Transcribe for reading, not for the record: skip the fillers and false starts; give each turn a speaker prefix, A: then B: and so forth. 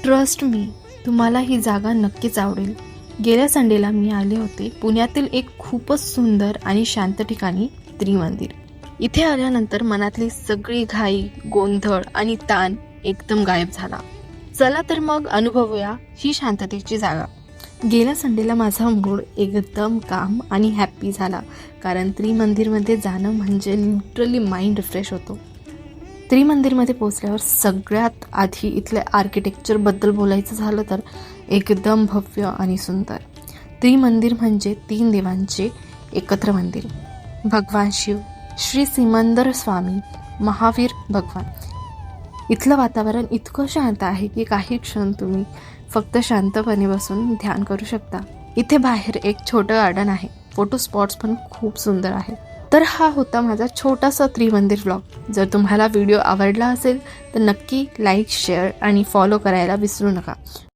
A: Trust me, तुम्हाला ही जागा नक्कीच आवडेल. गेल्या संडेला मी आले होते पुण्यातील एक खूपच सुंदर आणि शांत ठिकाणी, त्रिमंदिर. इथे आल्यानंतर मनातली सगळी घाई, गोंधळ आणि ताण एकदम गायब झाला. चला तर मग अनुभवूया ही शांततेची जागा. गेल्या संडेला माझा मूड एकदम काम आणि हॅप्पी झाला, कारण त्रिमंदिरमध्ये जाणं म्हणजे लिटरली माइंड रिफ्रेश होतो. त्रिमंदिरमध्ये पोचल्यावर सगळ्यात आधी इथल्या आर्किटेक्चरबद्दल बोलायचं झालं तर एकदम भव्य आणि सुंदर. त्रिमंदिर म्हणजे 3 देवांचे एकत्र मंदिर. भगवान शिव, श्री सिमंदर स्वामी, महावीर भगवान. इथलं वातावरण इतकं शांत आहे की काही क्षण तुम्ही फक्त शांतपणे बसून ध्यान करू शकता. इथे बाहेर एक छोटं गार्डन आहे. फोटो स्पॉट्स पण खूप सुंदर आहेत. तर हा होता माझा छोटासा त्रिमंदिर व्लॉग. जर तुम्हाला व्हिडिओ आवडला असेल तर नक्की लाईक, शेअर आणि फॉलो करायला विसरू नका.